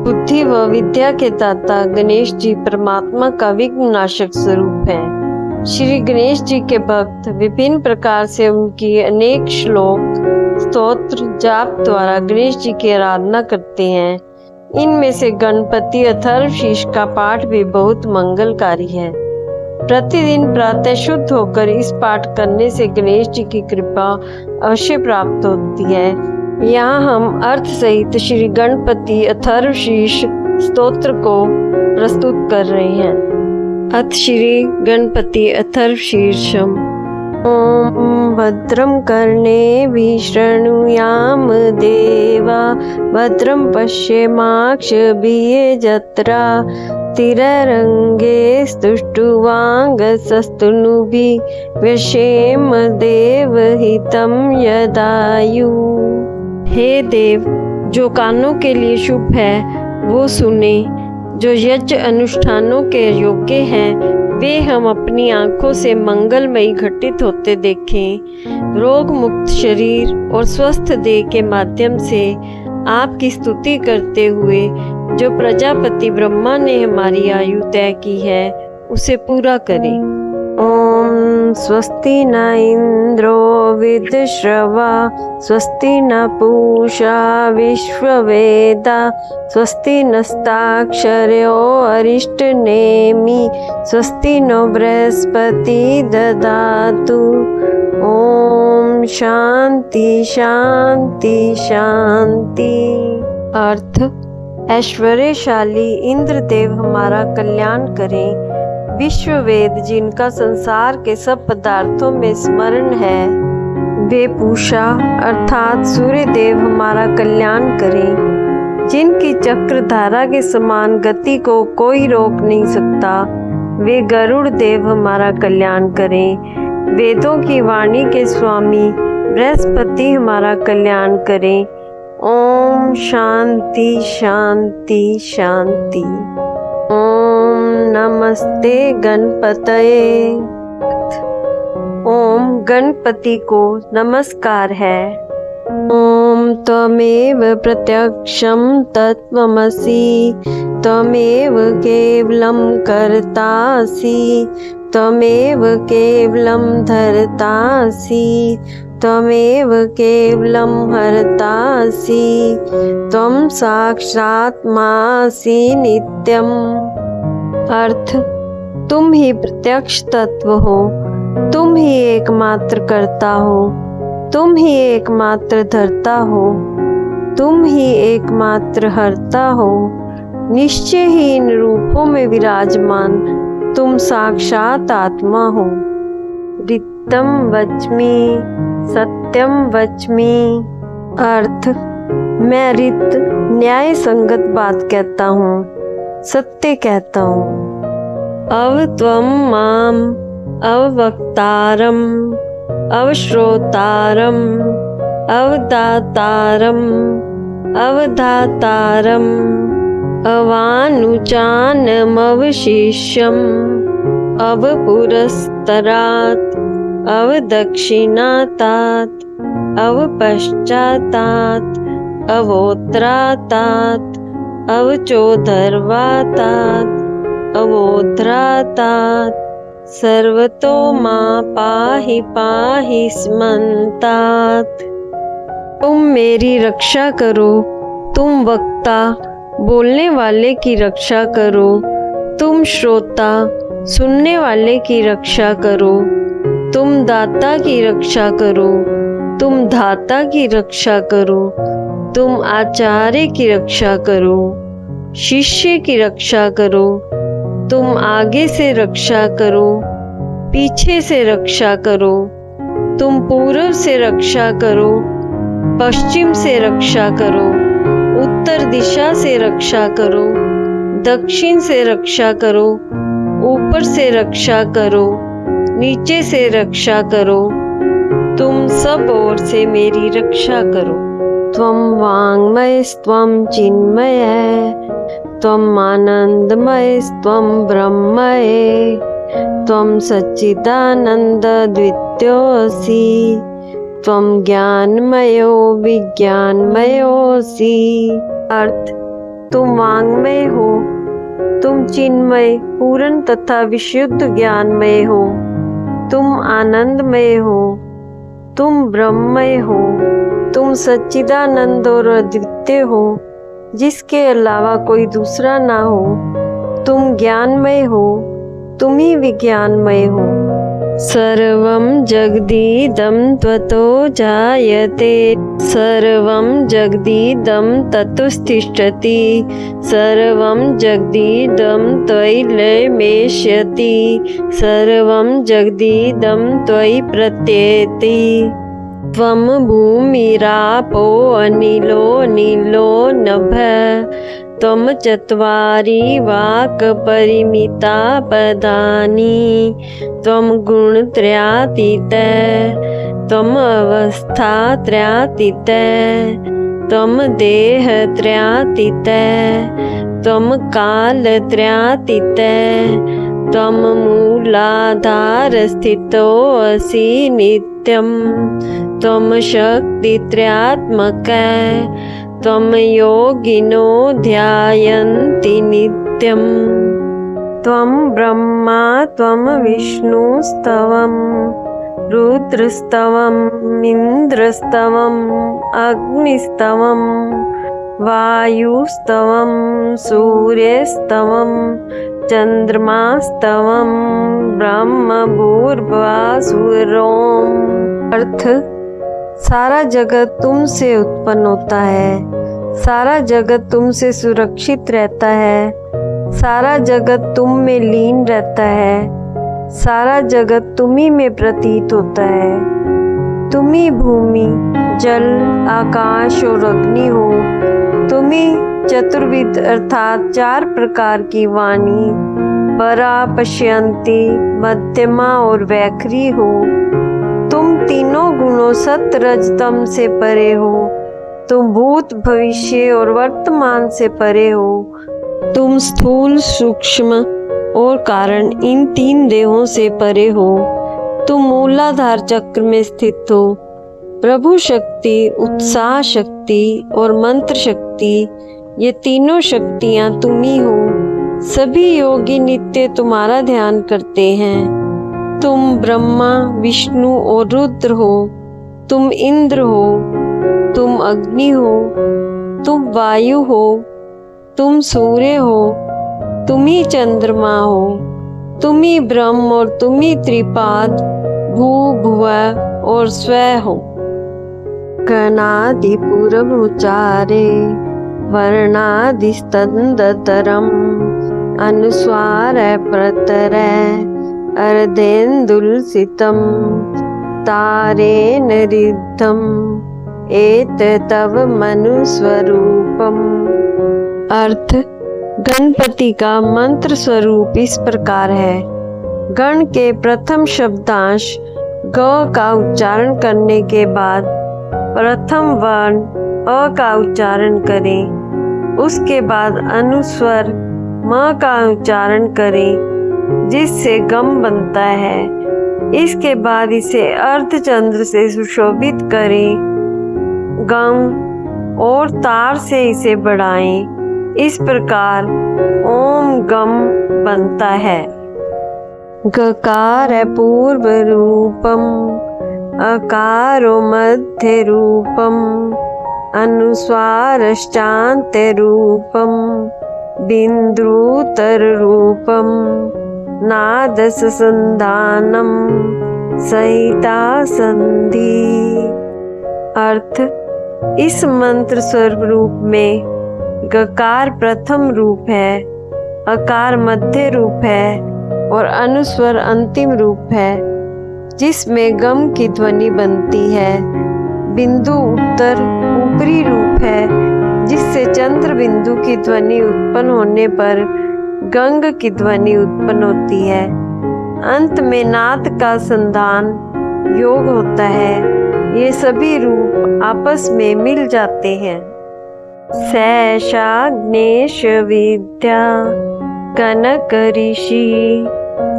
बुद्धि व विद्या के दाता गणेश जी परमात्मा का विघ्न नाशक स्वरूप है। श्री गणेश जी के भक्त विभिन्न प्रकार से उनकी अनेक श्लोक स्तोत्र जाप द्वारा गणेश जी की आराधना करते हैं। इनमें से गणपति अथर्वशीर्ष का पाठ भी बहुत मंगलकारी है। प्रतिदिन प्रातः शुद्ध होकर इस पाठ करने से गणेश जी की कृपा अवश्य प्राप्त होती है। यहाँ हम अर्थ सहित श्री गणपति अथर्वशीर्ष स्तोत्र को प्रस्तुत कर रहे हैं। अथ श्री गणपति अथर्वशीर्षम्। ओम भद्रं कर्णेभिः शृणुयाम देवा, भद्रं पश्येमाक्षभिः जत्राः, स्थिरैरङ्गैः स्तुष्टुवांगसस्तनूभिः व्यशेम देवहितं यदायुः। हे देव, जो कानों के लिए शुभ है वो सुने, जो यज्ञ अनुष्ठानों के योग्य हैं वे हम अपनी आंखों से मंगलमयी घटित होते देखें। रोग मुक्त शरीर और स्वस्थ देह के माध्यम से आपकी स्तुति करते हुए जो प्रजापति ब्रह्मा ने हमारी आयु तय की है उसे पूरा करें। ओम स्वस्ति न इंद्रो विदश्रवा, स्वस्ति न पूषा विश्ववेदा, स्वस्ति नस्ताक्षर्यो अरिष्टनेमि, स्वस्ति नो बृहस्पति ददातु। ओम शांति शांति शांति। अर्थ: ऐश्वर्यशाली इंद्रदेव हमारा कल्याण करें। विश्ववेद जिनका संसार के सब पदार्थों में स्मरण है, वे पूषा अर्थात सूर्य देव हमारा कल्याण करें। जिनकी चक्रधारा के समान गति को कोई रोक नहीं सकता, वे गरुड़ देव हमारा कल्याण करें। वेदों की वाणी के स्वामी बृहस्पति हमारा कल्याण करें। ओम शांति शांति शांति। ओम नमस्ते गणपतये। ओम गणपति को नमस्कार है। ओम त्वमेव प्रत्यक्षं तत्त्वमसि, त्वमेव केवलं कर्तासि, त्वमेव केवलं धर्तासि, त्वमेव केवलं हर्तासि, त्वं साक्षात् मासि नित्यम्। अर्थ: तुम ही प्रत्यक्ष तत्व हो, तुम ही एकमात्र कर्ता हो, तुम ही एकमात्र धर्ता हो, तुम ही एकमात्र हर्ता हो। निश्चय ही इन रूपों में विराजमान तुम साक्षात आत्मा हो। ऋतं वच्मि सत्यम वच्मि। अर्थ: मैं ऋत न्याय संगत बात कहता हूँ, सत्य कहता हूँ। अवत्वं माम अववक्तारम, अवश्रोतारम, अवदातारम, अवधातारम, अवानुचानमवशिष्यम, अवपुरस्तरात्, अवदक्षिणातात्, अवपश्चातात्, अवोत्तरातात्, अवचोदर्वातात्, अवोध्रातात्, सर्वतो मां पाहि पाहि स्मन्तात्। तुम मेरी रक्षा करो, तुम वक्ता बोलने वाले की रक्षा करो, तुम श्रोता सुनने वाले की रक्षा करो, तुम दाता की रक्षा करो, तुम धाता की रक्षा करो, तुम आचार्य की रक्षा करो, शिष्य की रक्षा करो, तुम आगे से रक्षा करो, पीछे से रक्षा करो, तुम पूर्व से रक्षा करो, पश्चिम से रक्षा करो, उत्तर दिशा से रक्षा करो, दक्षिण से रक्षा करो, ऊपर से रक्षा करो, नीचे से रक्षा करो, तुम सब ओर से मेरी रक्षा करो। त्वं वाङ्मयस्त्वं चिन्मयः, त्वम् आनन्दमयस्त्वं ब्रह्मये, त्वं सच्चिदानन्दद्वितीयोऽसि, त्वं ज्ञानमयो विज्ञानमयोऽसि। अर्थ: तुम वांग्मय हो, तुम चिन्मय पूर्ण तथा विशुद्ध ज्ञानमय हो, तुम आनंदमय हो, तुम ब्रह्ममय हो, तुम सच्चिदानंद और अद्वितीय हो, जिसके अलावा कोई दूसरा ना हो, तुम ज्ञानमय हो, तुम ही विज्ञानमय हो। सर्वं जगदीदं त्वतो जायते, सर्वं जगदीदं ततोत्तिष्ठति, सर्वं जगदीदं त्वयि लयमेष्यति, सर्वं जगदीदं त्वयि प्रत्येति। त्वं भूमिरापो अनिलो नीलो नभः, त्वं चत्वारि वाक्परिमिता पदानि, त्वं गुणत्रयातीतः, त्वं अवस्थात्रयातीतः, त्वं देहत्रयातीतः, त्वं कालत्रयातीतः, त्वं मूलाधारस्थितोऽसि नित्यं, त्वं शक्तित्रयात्मकः, त्वं योगिनो ध्यायन्ति नित्यम्। त्वं ब्रह्मा त्वं विष्णुस्तवं रुद्रस्तवम् इन्द्रस्तवम् अग्निस्तवं वायुस्तवं सूर्यस्तवं चंद्रमास्तवं ब्रह्मभूर्भुवस्सुरोम्। अर्थ, सारा जगत तुमसे उत्पन्न होता है, सारा जगत तुमसे सुरक्षित रहता है, सारा जगत तुम में लीन रहता है, सारा जगत तुम्ही में प्रतीत होता है। तुम ही भूमि, जल, आकाश और अग्नि हो। तुम ही चतुर्विध अर्थात 4 प्रकार की वाणी, परा, पश्यंती, मध्यमा और वैखरी हो। तुम तीनों गुणों सत रज तम से परे हो। तुम भूत, भविष्य और वर्तमान से परे हो। तुम स्थूल, सूक्ष्म और कारण इन 3 देहों से परे हो। तुम मूलाधार चक्र में स्थित हो। प्रभु शक्ति, उत्साह शक्ति और मंत्र शक्ति, ये तीनों शक्तियाँ तुम ही हो। सभी योगी नित्य तुम्हारा ध्यान करते हैं। तुम ब्रह्मा, विष्णु और रुद्र हो। तुम इंद्र हो, तुम अग्नि हो, तुम वायु हो, तुम सूर्य हो, तुम ही चंद्रमा हो, तुम ही ब्रह्म और तुम ही त्रिपाद, भू, भुवः और स्व हो। गणादि पूर्वमुच्चारे वर्णादिस्तदन्तरम् अनुस्वार प्रतर अर्धेन्दुलसितं तारेण रिद्धम् एतव मनुस्वरूपम्। अर्थ, गणपति का मंत्र स्वरूप इस प्रकार है। गण के प्रथम शब्दांश ग का उच्चारण करने के बाद प्रथम वर्ण अ का उच्चारण करें। उसके बाद अनुस्वर म का उच्चारण करें, जिससे गम बनता है। इसके बाद इसे अर्धचंद्र से सुशोभित करें। गम और तार से इसे बढ़ाएं। इस प्रकार ओम गम बनता है। गकार पूर्व रूपम, अकारो मध्य रूपम, अनुस्वारश्चान्त रूपम, बिंदुतर रूपम, नादस संधानम सहिता संधि। अर्थ, इस मंत्र स्वरूप में गकार प्रथम रूप है, अकार मध्य रूप है और अनुस्वर अंतिम रूप है, जिसमें गम की ध्वनि बनती है। बिंदु उत्तर ऊपरी रूप है, जिससे चंद्र बिंदु की ध्वनि उत्पन्न होने पर गंग की ध्वनि उत्पन्न होती है। अंत में नाद का संधान योग होता है। ये सभी रूप आपस में मिल जाते हैं। सैषाग्नेश विद्या कनक ऋषि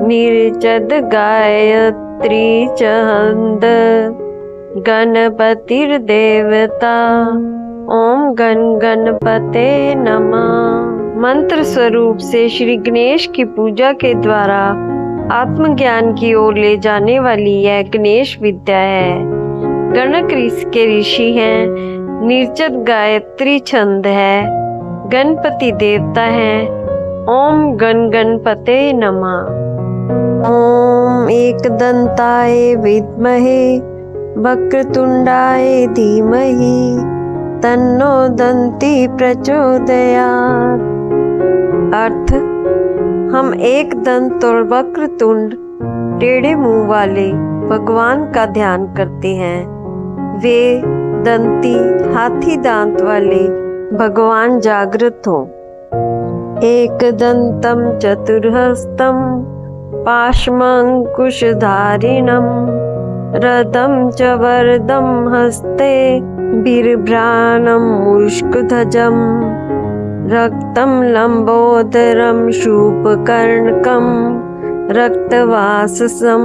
निर्जद गायत्री चहंद गणपतिर्देवता ओम गण गणपते नमः। मंत्र स्वरूप से श्री गणेश की पूजा के द्वारा आत्मज्ञान की ओर ले जाने वाली यह गणेश विद्या है। गणक इसके ऋषि हैं। निर्जत गायत्री छंद है। गणपति देवता है। ओम गण गणपते नमः। ओम एकदंताय विद्महे वक्रतुंडाय धीमहि तन्नो दंती प्रचोदयात्। अर्थ, हम एक दंत और वक्रतुंड टेढ़े मुंह वाले भगवान का ध्यान करते हैं। वे दंती हाथी दांत वाले भगवान जागृत हो। एक दंतम चतुर्हस्तम पाशमंकुशधारिणम रदम च वरदम हस्ते बिरभ्राणम मुष्कध्वजम रक्तम लंबोदरम शूपकर्णकम रक्तवाससम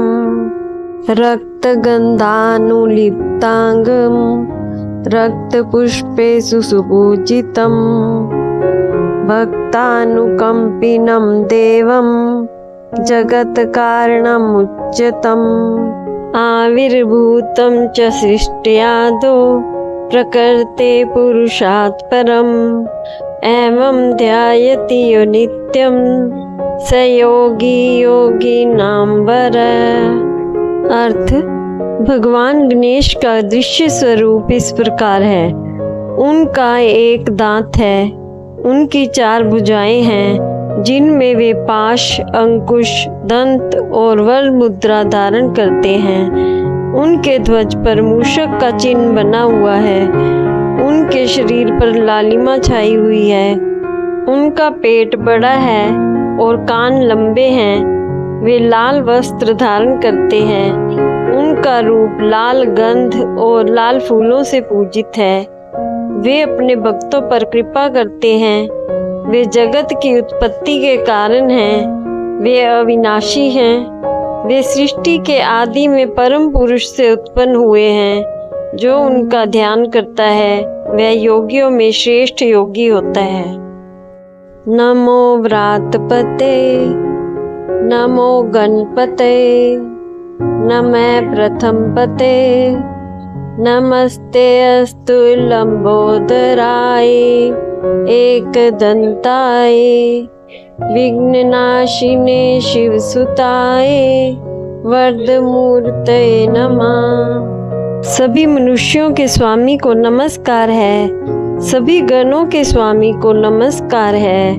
रक्तगंधानुलिप्तांगम रक्तपुष्पे सुसुपूजितम भक्तानुकंपिनम देवम जगत्कारणम उच्चतम आविर्भूतं च सृष्ट्यादो प्रकृते पुरुषात् परम एवं ध्यायति यो नित्यं स योगी योगिनां वर। अर्थ, भगवान गणेश का दृश्य स्वरूप इस प्रकार है। उनका एक दांत है। उनकी 4 भुजाएं हैं जिनमें वे पाश, अंकुश, दंत और वर मुद्रा धारण करते हैं। उनके ध्वज पर मूषक का चिन्ह बना हुआ है। उनके शरीर पर लालिमा छाई हुई है। उनका पेट बड़ा है और कान लंबे हैं। वे लाल वस्त्र धारण करते हैं। उनका रूप लाल गंध और लाल फूलों से पूजित है। वे अपने भक्तों पर कृपा करते हैं। वे जगत की उत्पत्ति के कारण हैं। वे अविनाशी हैं। वे सृष्टि के आदि में परम पुरुष से उत्पन्न हुए हैं। जो उनका ध्यान करता है वह योगियों में श्रेष्ठ योगी होता है। नमो व्रातपते नमो गणपते नमः प्रथम पते नमस्ते अस्तु लंबोदराय एकदंताय विघ्ननाशिने शिवसुताय वरदमूर्तये नमः। सभी मनुष्यों के स्वामी को नमस्कार है। सभी गणों के स्वामी को नमस्कार है।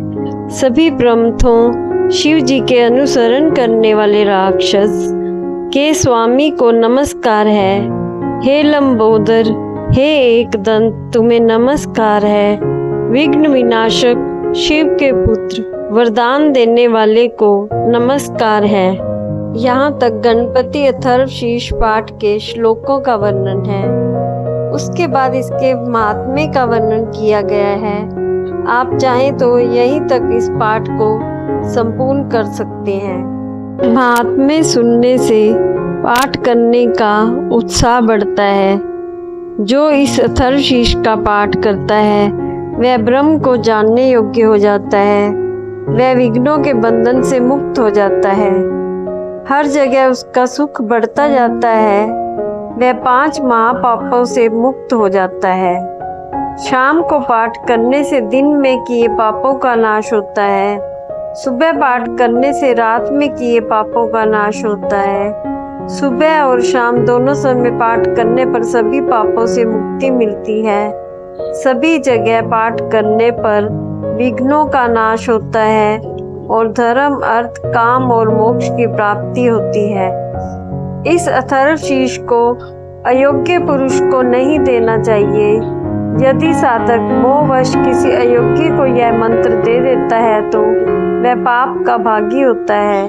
सभी प्रमथों शिव जी के अनुसरण करने वाले राक्षस के स्वामी को नमस्कार है। हे लंबोदर, हे एकदंत, तुम्हें नमस्कार है। विघ्न विनाशक शिव के पुत्र वरदान देने वाले को नमस्कार है। यहाँ तक गणपति अथर्वशीर्ष पाठ के श्लोकों का वर्णन है। उसके बाद इसके महात्म्य का वर्णन किया गया है। आप चाहें तो यहीं तक इस पाठ को संपूर्ण कर सकते हैं। महात्म्य सुनने से पाठ करने का उत्साह बढ़ता है। जो इस अथर्वशीर्ष का पाठ करता है वह ब्रह्म को जानने योग्य हो जाता है। वह विघ्नों के बंधन से मुक्त हो जाता है। हर जगह उसका सुख बढ़ता जाता है। वह 5 महापापों से मुक्त हो जाता है। शाम को पाठ करने से दिन में किए पापों का नाश होता है। सुबह पाठ करने से रात में किए पापों का नाश होता है। सुबह और शाम दोनों समय पाठ करने पर सभी पापों से मुक्ति मिलती है। सभी जगह पाठ करने पर विघ्नों का नाश होता है और धर्म, अर्थ, काम और मोक्ष की प्राप्ति होती है। इस अथर्वशीर्ष को अयोग्य पुरुष को नहीं देना चाहिए। यदि साधक मोहवश किसी अयोग्य को यह मंत्र दे देता है तो वह पाप का भागी होता है।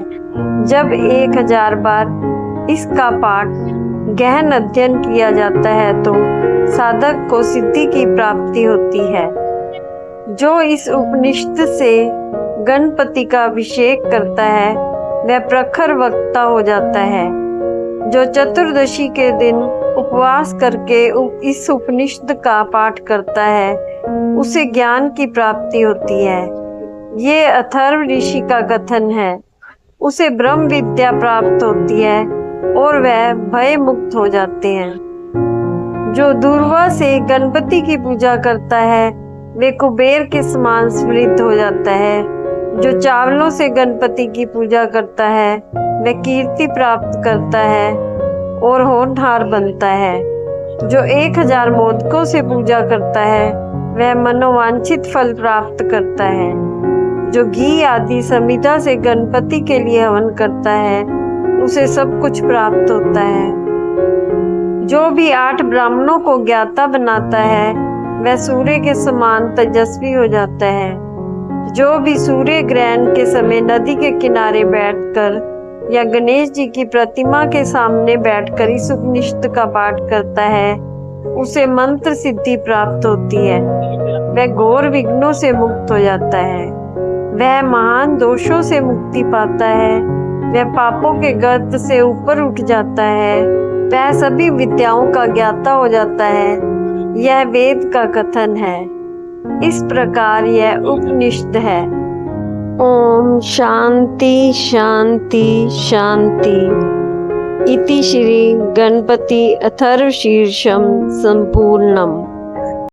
जब 1000 बार इसका पाठ गहन अध्ययन किया जाता है तो साधक को सिद्धि की प्राप्ति होती है। जो इस उपनिषद से गणपति का अभिषेक करता है वह प्रखर वक्ता हो जाता है। जो चतुर्दशी के दिन उपवास करके इस उपनिषद का पाठ करता है उसे ज्ञान की प्राप्ति होती है। ये अथर्व ऋषि का कथन है। उसे ब्रह्म विद्या प्राप्त होती है और वह भय मुक्त हो जाते हैं। जो दूर्वा से गणपति की पूजा करता है वे कुबेर के समान समृद्ध हो जाता है। जो चावलों से गणपति की पूजा करता है वह कीर्ति प्राप्त करता है और होनहार बनता है। जो 1000 मोदकों से पूजा करता है वह मनोवांछित फल प्राप्त करता है। जो घी आदि समिधा से गणपति के लिए हवन करता है उसे सब कुछ प्राप्त होता है। जो भी 8 ब्राह्मणों को ज्ञाता बनाता है वह सूर्य के समान तेजस्वी हो जाता है। जो भी सूर्य ग्रहण के समय नदी के किनारे बैठकर या गणेश जी की प्रतिमा के सामने बैठकर इस उपनिषद का पाठ करता है उसे मंत्र सिद्धि प्राप्त होती है। वह घोर विघ्नों से मुक्त हो जाता है। वह महान दोषों से मुक्ति पाता है। वह पापों के गर्त से ऊपर उठ जाता है। वह सभी विद्याओं का ज्ञाता हो जाता है। यह वेद का कथन है। इस प्रकार यह उपनिषद है। ओम शांति शांति शांति। इति श्री गणपति अथर्वशीर्षम संपूर्णम।